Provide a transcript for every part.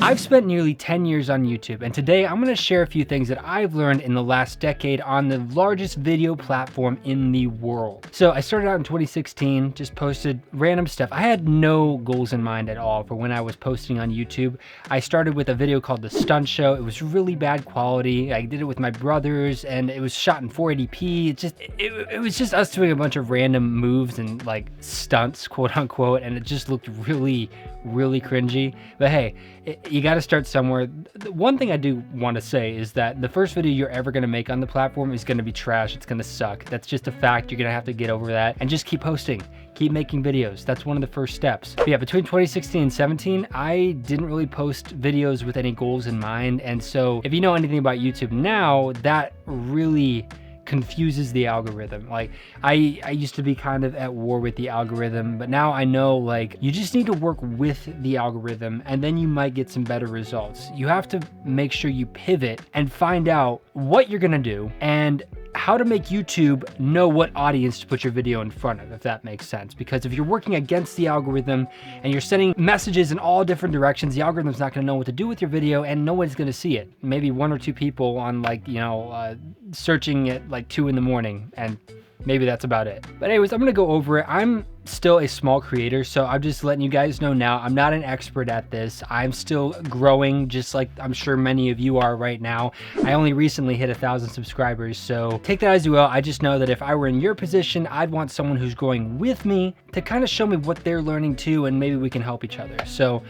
I've spent nearly 10 years on YouTube, and today I'm going to share a few things that I've learned in the last decade on the largest video platform in the world. So I started out in 2016, just posted random stuff. I had no goals in mind at all for when I was posting on YouTube. I started with a video called The Stunt Show. It was really bad quality. I did it with my brothers, and it was shot in 480p. It was just us doing a bunch of random moves and like stunts, quote unquote, and it just looked really cringy. But hey, you got to start somewhere. The one thing I do want to say is that the first video you're ever going to make on the platform is going to be trash. It's going to suck. That's just a fact. You're going to have to get over that and just keep posting, keep making videos. That's one of the first steps. But yeah, between 2016 and 17, I didn't really post videos with any goals in mind. And so if you know anything about YouTube now, that really confuses the algorithm. Like I used to be kind of at war with the algorithm, but now I know like you just need to work with the algorithm and then you might get some better results. You have to make sure you pivot and find out what you're gonna do and how to make YouTube know what audience to put your video in front of, if that makes sense. Because if you're working against the algorithm and you're sending messages in all different directions, the algorithm's not gonna know what to do with your video and no one's gonna see it. Maybe one or two people on like, searching at like 2 in the morning, and maybe that's about it. But anyways, I'm gonna go over it. I'm still a small creator, so I'm just letting you guys know now, I'm not an expert at this. I'm still growing, just like I'm sure many of you are right now. I only recently hit 1,000 subscribers, so take that as you will. I just know that if I were in your position, I'd want someone who's growing with me to kind of show me what they're learning too, and maybe we can help each other. So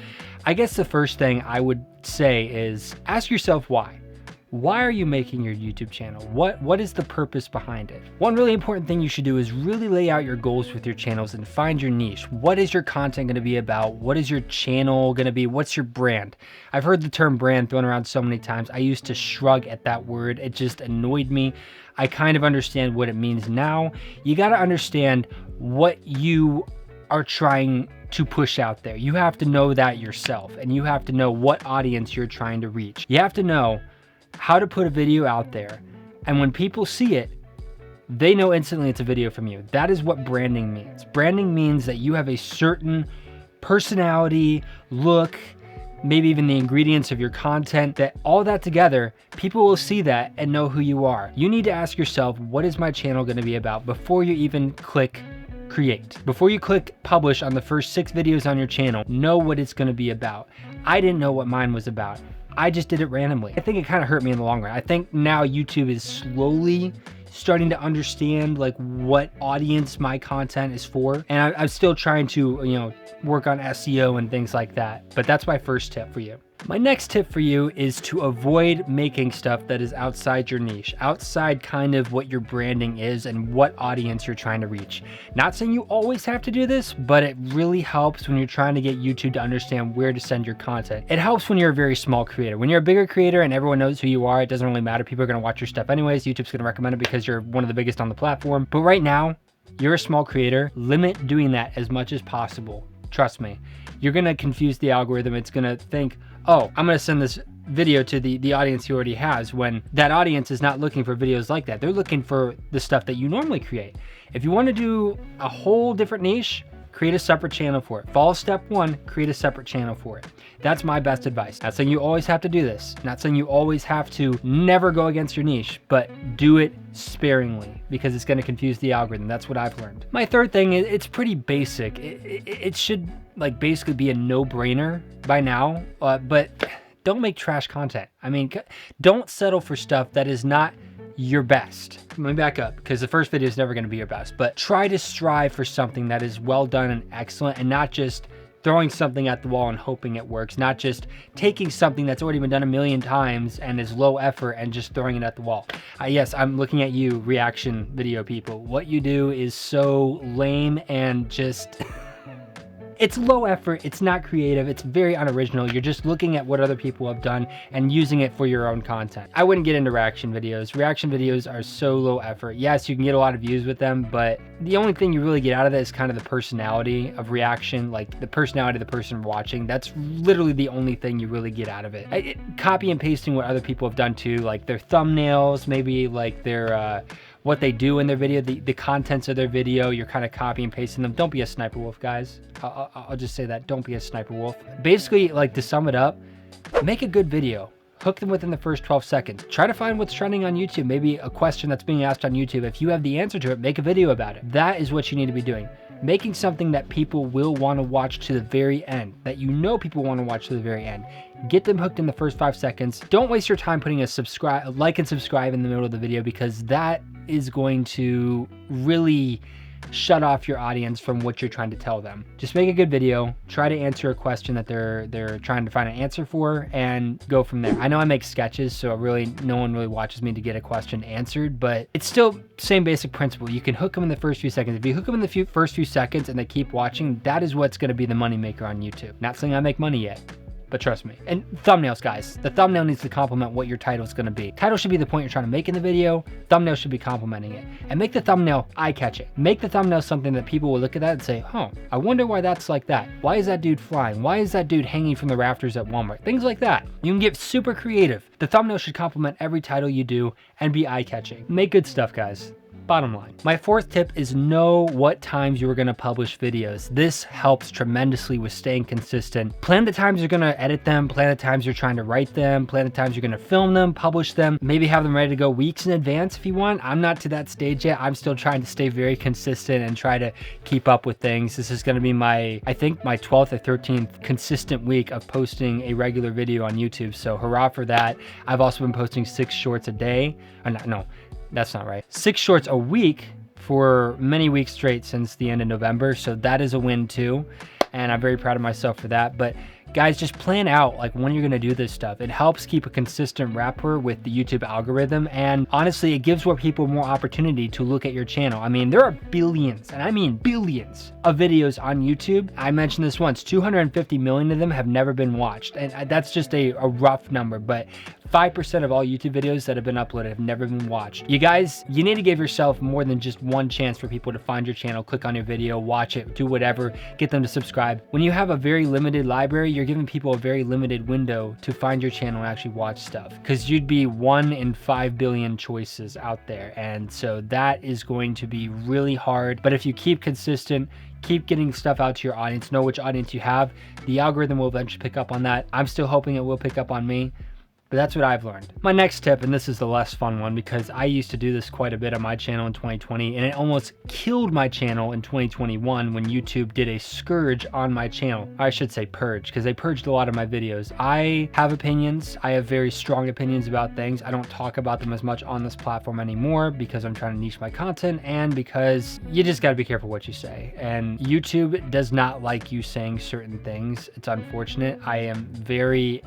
I guess the first thing I would say is ask yourself why. Why are you making your YouTube channel? What is the purpose behind it? One really important thing you should do is really lay out your goals with your channels and find your niche. What is your content gonna be about? What is your channel gonna be? What's your brand? I've heard the term brand thrown around so many times. I used to shrug at that word. It just annoyed me. I kind of understand what it means now. You gotta understand what you are trying to push out there. You have to know that yourself, and you have to know what audience you're trying to reach. You have to know how to put a video out there, and when people see it, they know instantly it's a video from you. That is what branding means. Branding means that you have a certain personality, look, maybe even the ingredients of your content, that all that together, people will see that and know who you are. You need to ask yourself, what is my channel going to be about before you even click create. Before you click publish on the first 6 videos on your channel, know what it's going to be about. I didn't know what mine was about. I just did it randomly. I think it kind of hurt me in the long run. I think now YouTube is slowly starting to understand like what audience my content is for. And I'm still trying to, work on SEO and things like that. But that's my first tip for you. My next tip for you is to avoid making stuff that is outside your niche, outside kind of what your branding is and what audience you're trying to reach. Not saying you always have to do this, but it really helps when you're trying to get YouTube to understand where to send your content. It helps when you're a very small creator. When you're a bigger creator and everyone knows who you are, it doesn't really matter. People are going to watch your stuff anyways. YouTube's going to recommend it because you're one of the biggest on the platform. But right now, you're a small creator. Limit doing that as much as possible. Trust me, you're going to confuse the algorithm. It's going to think, oh, I'm going to send this video to the audience he already has, when that audience is not looking for videos like that. They're looking for the stuff that you normally create. If you want to do a whole different niche, create a separate channel for it. Follow step 1, create a separate channel for it. That's my best advice. Not saying you always have to do this. Not saying you always have to never go against your niche, but do it sparingly because it's going to confuse the algorithm. That's what I've learned. My third thing, it's pretty basic. It should like basically be a no-brainer by now, but don't make trash content. I mean, don't settle for stuff that is not your best. Let me back up because the first video is never going to be your best, but try to strive for something that is well done and excellent, and not just throwing something at the wall and hoping it works, not just taking something that's already been done a million times and is low effort and just throwing it at the wall. Yes, I'm looking at you, reaction video people. What you do is so lame and just it's low effort, it's not creative, it's very unoriginal. You're just looking at what other people have done and using it for your own content. I wouldn't get into reaction videos. Reaction videos are so low effort. Yes, you can get a lot of views with them, but the only thing you really get out of that is kind of the personality of reaction, like the personality of the person watching. That's literally the only thing you really get out of it. Copy and pasting what other people have done too, like their thumbnails, maybe like their what they do in their video, the contents of their video, you're kind of copy and pasting them. Don't be a sniper wolf, guys. I'll just say that, don't be a sniper wolf. Basically, like to sum it up, Make a good video. Hook them within the first 12 seconds. Try to find what's trending on YouTube, maybe a question that's being asked on YouTube. If you have the answer to it, make a video about it. That is what you need to be doing. Making something that people will want to watch to the very end, that you know people want to watch to the very end. Get them hooked in the first 5 seconds. Don't waste your time putting a like and subscribe in the middle of the video, because that is going to really shut off your audience from what you're trying to tell them. Just make a good video, try to answer a question that they're trying to find an answer for, and go from there. I know I make sketches, so really no one really watches me to get a question answered, but it's still same basic principle. You can hook them in the first few seconds. If you hook them in the first few seconds and they keep watching, that is what's going to be the money maker on YouTube. Not saying I make money yet, but trust me. And thumbnails, guys. The thumbnail needs to complement what your title is going to be. Title should be the point you're trying to make in the video. Thumbnail should be complementing it. And make the thumbnail eye-catching. Make the thumbnail something that people will look at that and say, huh, I wonder why that's like that. Why is that dude flying? Why is that dude hanging from the rafters at Walmart? Things like that. You can get super creative. The thumbnail should complement every title you do and be eye-catching. Make good stuff, guys. Bottom line. My fourth tip is know what times you are going to publish videos. This helps tremendously with staying consistent. Plan the times you're going to edit them, plan the times you're trying to write them, plan the times you're going to film them, publish them, maybe have them ready to go weeks in advance if you want. I'm not to that stage yet. I'm still trying to stay very consistent and try to keep up with things. This is going to be I think my 12th or 13th consistent week of posting a regular video on YouTube. So hurrah for that. I've also been posting 6 shorts a day. No, that's not right. 6 shorts a week for many weeks straight since the end of November. So that is a win too. And I'm very proud of myself for that. But guys, just plan out like when you're going to do this stuff. It helps keep a consistent rapport with the YouTube algorithm. And honestly, it gives more people more opportunity to look at your channel. I mean, there are billions, and I mean billions of videos on YouTube. I mentioned this once, 250 million of them have never been watched. And that's just a rough number, but 5% of all YouTube videos that have been uploaded have never been watched. You guys, you need to give yourself more than just one chance for people to find your channel, click on your video, watch it, do whatever, get them to subscribe. When you have a very limited library, you're giving people a very limited window to find your channel and actually watch stuff, because you'd be 1 in 5 billion choices out there. And so that is going to be really hard. But if you keep consistent, keep getting stuff out to your audience, know which audience you have, the algorithm will eventually pick up on that. I'm still hoping it will pick up on me. But that's what I've learned. My next tip, and this is the less fun one because I used to do this quite a bit on my channel in 2020, and it almost killed my channel in 2021 when YouTube did a scourge on my channel. I should say purge, because they purged a lot of my videos. I have opinions. I have very strong opinions about things. I don't talk about them as much on this platform anymore because I'm trying to niche my content and because you just got to be careful what you say. And YouTube does not like you saying certain things. It's unfortunate. I am very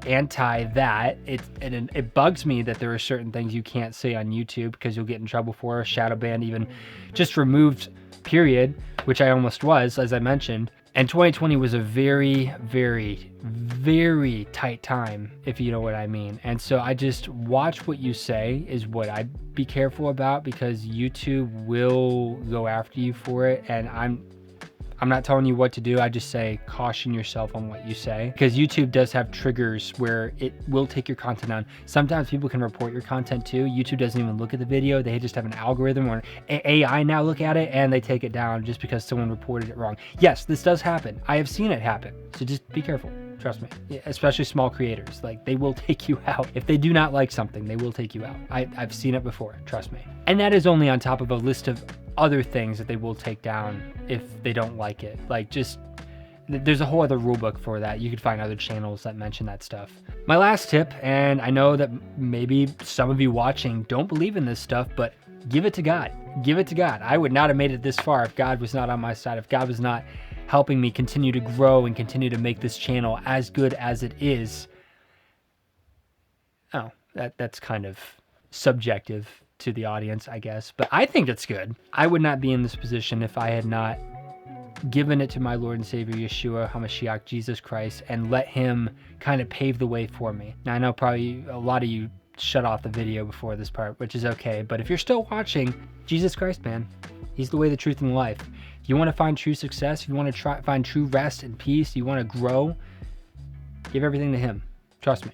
anti that. It bugs me that there are certain things you can't say on YouTube because you'll get in trouble for, shadow banned, even just removed, period, which I almost was, as I mentioned. And 2020 was a very, very, very tight time, if you know what I mean. And so I just watch what you say is what I'd be careful about, because YouTube will go after you for it. And I'm not telling you what to do. I just say caution yourself on what you say, because YouTube does have triggers where it will take your content down. Sometimes people can report your content too. YouTube doesn't even look at the video. They just have an algorithm or an AI now look at it and they take it down just because someone reported it wrong. Yes, this does happen. I have seen it happen. So just be careful. Trust me, especially small creators. Like, they will take you out. If they do not like something, they will take you out. I've seen it before, trust me. And that is only on top of a list of other things that they will take down if they don't like it. Like, just, there's a whole other rule book for that. You could find other channels that mention that stuff. My last tip, and I know that maybe some of you watching don't believe in this stuff, but give it to God. Give it to God. I would not have made it this far if God was not on my side, if God was not helping me continue to grow and continue to make this channel as good as it is. Oh, that's kind of subjective to the audience, I guess, but I think it's good. I would not be in this position if I had not given it to my Lord and Savior, Yeshua HaMashiach, Jesus Christ, and let him kind of pave the way for me. Now, I know probably a lot of you shut off the video before this part, which is okay, but if you're still watching, Jesus Christ, man, he's the way, the truth, and the life. If you want to find true success, if you want to find true rest and peace, you want to grow, give everything to him. Trust me,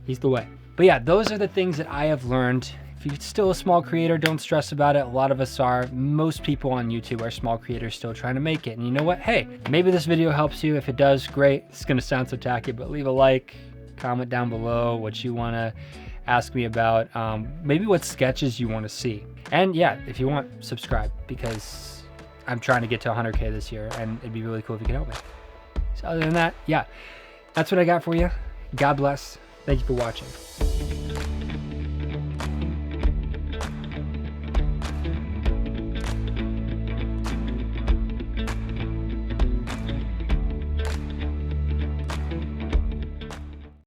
he's the way. But yeah, those are the things that I have learned. If you're still a small creator, don't stress about it. A lot of us are. Most people on YouTube are small creators still trying to make it. And you know what? Hey, maybe this video helps you. If it does, great. It's going to sound so tacky, but leave a like, Comment down below what you want to ask me about, maybe what sketches you want to see. And yeah, if you want, subscribe, because I'm trying to get to 100K this year, and it'd be really cool if you could help me. So other than that, yeah, that's what I got for you. God bless. Thank you for watching.